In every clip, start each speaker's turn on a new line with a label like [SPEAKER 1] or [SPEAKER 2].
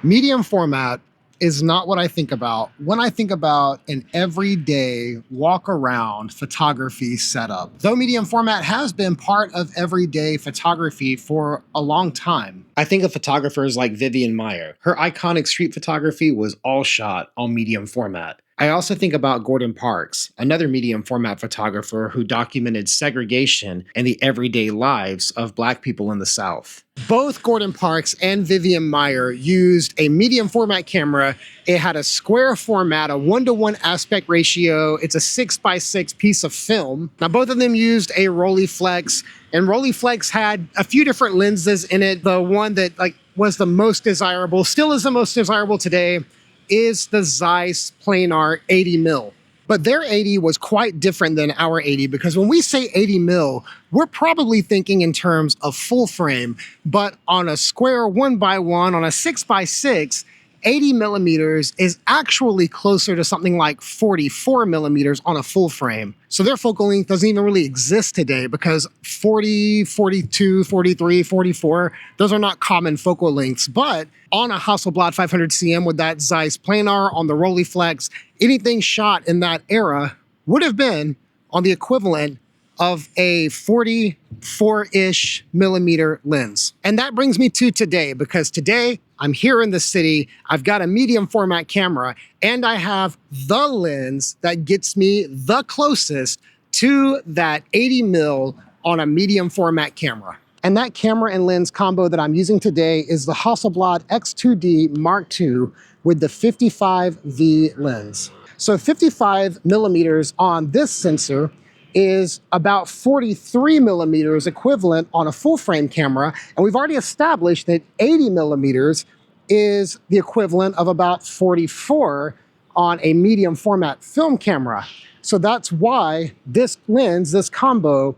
[SPEAKER 1] Medium format is not what I think about when I think about an everyday walk around photography setup. Though medium format has been part of everyday photography for a long time. I think of photographers like Vivian Maier. Her iconic street photography was all shot on medium format. I also think about Gordon Parks, another medium format photographer who documented segregation and the everyday lives of Black people in the South. Both Gordon Parks and Vivian Maier used a medium format camera. It had a square format, a 1:1 aspect ratio. It's a 6x6 piece of film. Now, both of them used a Rolleiflex, and Rolleiflex had a few different lenses in it. The one that was the most desirable, still is the most desirable today, is the Zeiss Planar 80mm. But their 80 was quite different than our 80, because when we say 80mm, we're probably thinking in terms of full frame, but on a square 1x1, on a 6x6, 80 millimeters is actually closer to something like 44 millimeters on a full frame. So their focal length doesn't even really exist today, because 40, 42, 43, 44, those are not common focal lengths. But on a Hasselblad 500cm with that Zeiss Planar on the Rolleiflex, anything shot in that era would have been on the equivalent of a 44-ish millimeter lens. And that brings me to today, because today I'm here in the city, I've got a medium format camera, and I have the lens that gets me the closest to that 80mm on a medium format camera. And that camera and lens combo that I'm using today is the Hasselblad X2D Mark II with the 55V lens. So 55 millimeters on this sensor is about 43 millimeters equivalent on a full frame camera. And we've already established that 80 millimeters is the equivalent of about 44 on a medium format film camera. So that's why this lens, this combo,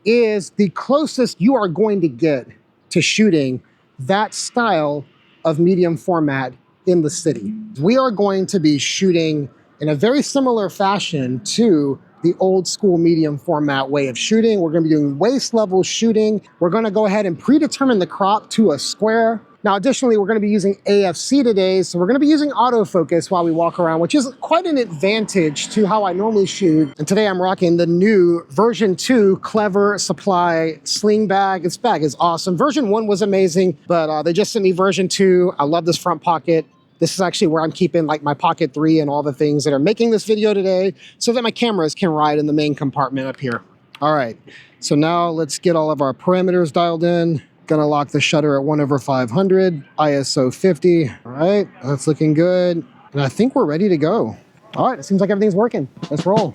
[SPEAKER 1] is the closest you are going to get to shooting that style of medium format in the city. We are going to be shooting in a very similar fashion to the old school medium format way of shooting. We're gonna be doing waist level shooting. We're gonna go ahead and predetermine the crop to a square. Now, additionally, we're gonna be using AFC today, so we're gonna be using autofocus while we walk around, which is quite an advantage to how I normally shoot. And today I'm rocking the new version 2 Clever Supply Sling bag. This bag is awesome. Version 1 was amazing, but they just sent me version 2. I love this front pocket. This is actually where I'm keeping my Pocket 3 and all the things that are making this video today, so that my cameras can ride in the main compartment up here. All right, so now let's get all of our parameters dialed in. Gonna lock the shutter at 1/500, ISO 50. All right, that's looking good. And I think we're ready to go. All right, it seems like everything's working. Let's roll.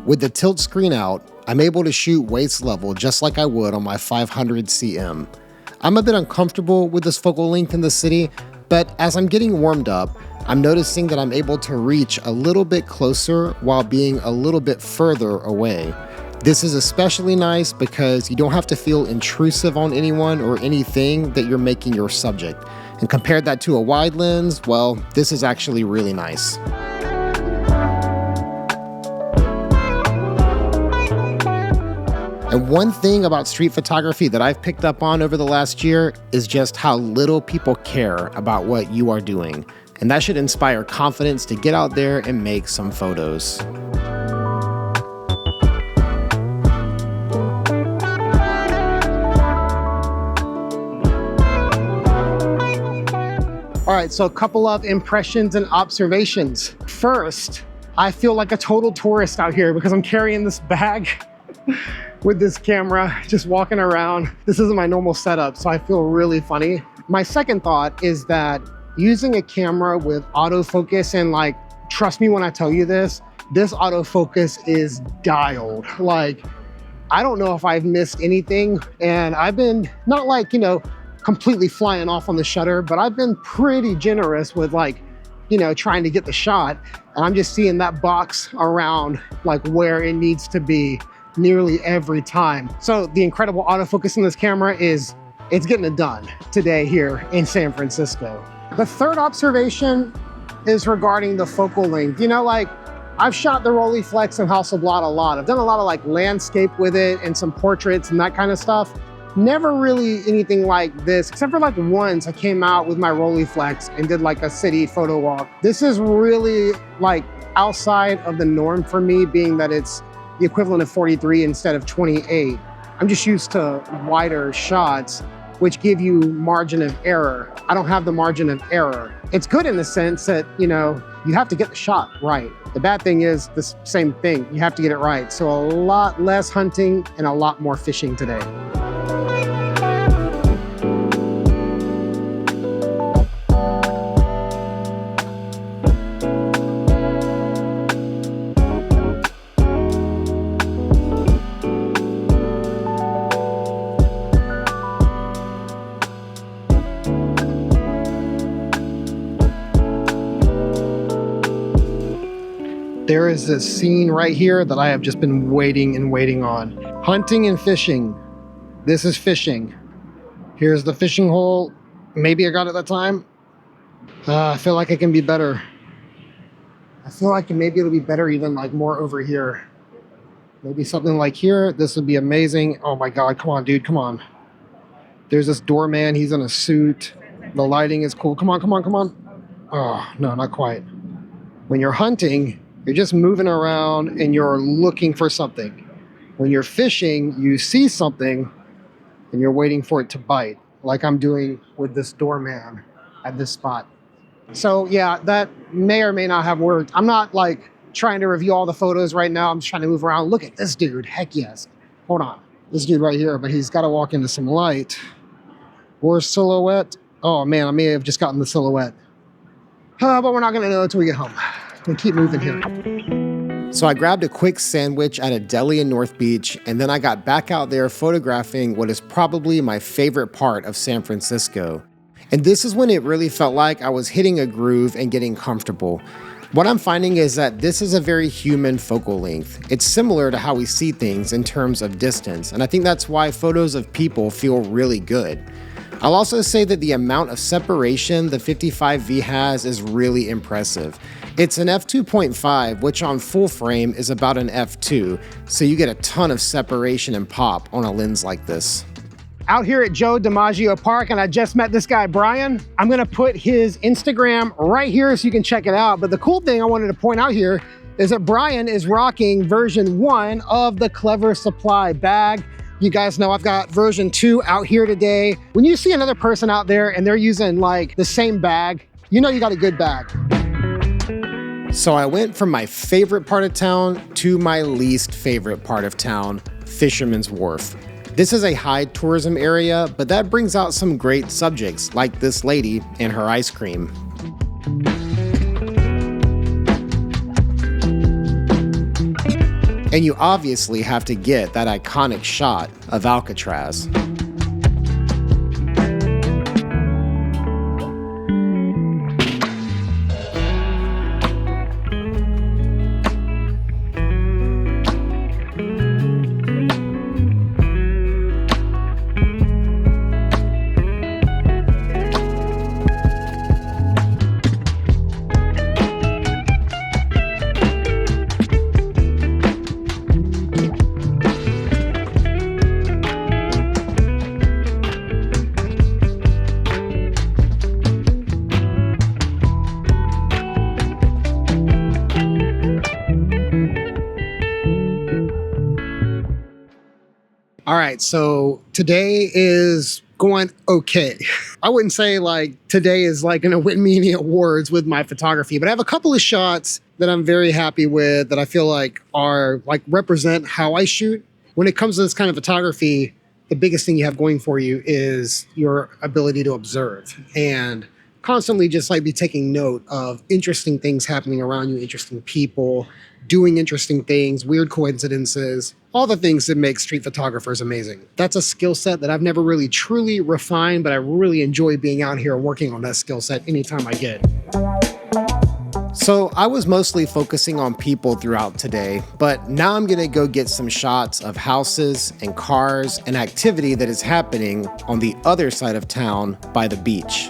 [SPEAKER 1] With the tilt screen out, I'm able to shoot waist level just like I would on my 500cm. I'm a bit uncomfortable with this focal length in the city, but as I'm getting warmed up, I'm noticing that I'm able to reach a little bit closer while being a little bit further away. This is especially nice because you don't have to feel intrusive on anyone or anything that you're making your subject. And compared that to a wide lens, well, this is actually really nice. And one thing about street photography that I've picked up on over the last year is just how little people care about what you are doing. And that should inspire confidence to get out there and make some photos. All right, so a couple of impressions and observations. First, I feel like a total tourist out here because I'm carrying this bag with this camera, just walking around. This isn't my normal setup, so I feel really funny. My second thought is that using a camera with autofocus, and trust me when I tell you this autofocus is dialed. I don't know if I've missed anything, and I've been not completely flying off on the shutter, but I've been pretty generous with trying to get the shot. And I'm just seeing that box around where it needs to be nearly every time. So the incredible autofocus in this camera it's getting it done today here in San Francisco. The third observation is regarding the focal length. I've shot the Rolleiflex and Hasselblad a lot. I've done a lot of like landscape with it and some portraits and that kind of stuff. Never really anything like this, except for like once I came out with my Rolleiflex and did like a city photo walk. This is really like outside of the norm for me, being that it's the equivalent of 43 instead of 28. I'm just used to wider shots, which give you margin of error. I don't have the margin of error. It's good in the sense that, you know, you have to get the shot right. The bad thing is the same thing. You have to get it right. So a lot less hunting and a lot more fishing today. There is this scene right here that I have just been waiting and waiting on. Hunting and fishing. This is fishing. Here's the fishing hole. Maybe I got it that time. I feel like it can be better. I feel like maybe it'll be better even like more over here. Maybe something like here. This would be amazing. Oh my God, come on, dude, come on. There's this doorman, he's in a suit. The lighting is cool. Come on, come on, come on. Oh, no, not quite. When you're hunting, you're just moving around and you're looking for something. When you're fishing, you see something and you're waiting for it to bite, like I'm doing with this doorman at this spot. So yeah, that may or may not have worked. I'm not like trying to review all the photos right now. I'm just trying to move around. Look at this dude. Heck yes. Hold on. This dude right here, but he's got to walk into some light or silhouette. Oh man, I may have just gotten the silhouette. But we're not going to know until we get home. We'll keep moving here. So I grabbed a quick sandwich at a deli in North Beach, and then I got back out there photographing what is probably my favorite part of San Francisco. And this is when it really felt like I was hitting a groove and getting comfortable. What I'm finding is that this is a very human focal length. It's similar to how we see things in terms of distance, and I think that's why photos of people feel really good. I'll also say that the amount of separation the 55V has is really impressive. It's an f2.5, which on full frame is about an f2, so you get a ton of separation and pop on a lens like this. Out here at Joe DiMaggio Park, and I just met this guy, Brian. I'm gonna put his Instagram right here so you can check it out. But the cool thing I wanted to point out here is that Brian is rocking version 1 of the Clever Supply bag. You guys know I've got version 2 out here today. When you see another person out there and they're using like the same bag, you know you got a good bag. So I went from my favorite part of town to my least favorite part of town, Fisherman's Wharf. This is a high tourism area, but that brings out some great subjects like this lady and her ice cream. And you obviously have to get that iconic shot of Alcatraz. All right, so today is going okay. I wouldn't say like today is like gonna win me any awards with my photography, but I have a couple of shots that I'm very happy with that I feel like are like represent how I shoot. When it comes to this kind of photography, the biggest thing you have going for you is your ability to observe and constantly just like be taking note of interesting things happening around you, interesting people, doing interesting things, weird coincidences, all the things that make street photographers amazing. That's a skill set that I've never really truly refined, but I really enjoy being out here working on that skill set anytime I get. So I was mostly focusing on people throughout today, but now I'm gonna go get some shots of houses and cars and activity that is happening on the other side of town by the beach.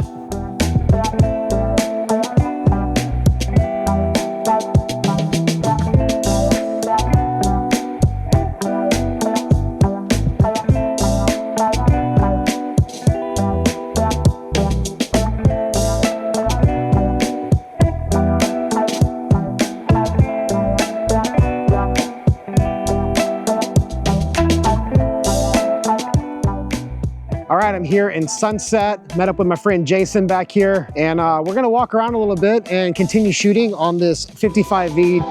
[SPEAKER 1] here in Sunset. Met up with my friend Jason back here, and we're gonna walk around a little bit and continue shooting on this 55V.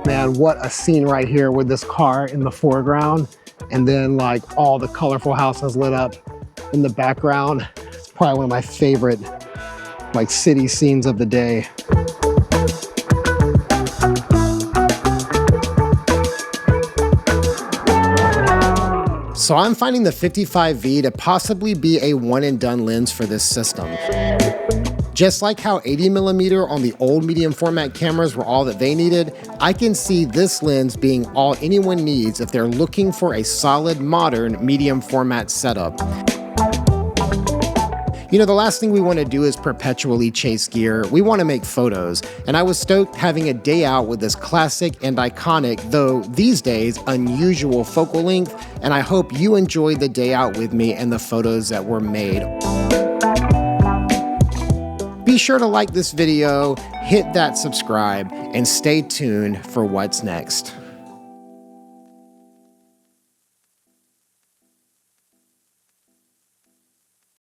[SPEAKER 1] Man, what a scene right here with this car in the foreground, and then like all the colorful houses lit up in the background. It's probably one of my favorite like city scenes of the day. So I'm finding the 55V to possibly be a one and done lens for this system. Just like how 80mm on the old medium format cameras were all that they needed, I can see this lens being all anyone needs if they're looking for a solid modern medium format setup. You know, the last thing we want to do is perpetually chase gear. We want to make photos, and I was stoked having a day out with this classic and iconic, though these days unusual focal length, and I hope you enjoyed the day out with me and the photos that were made. Be sure to like this video, hit that subscribe, and stay tuned for what's next.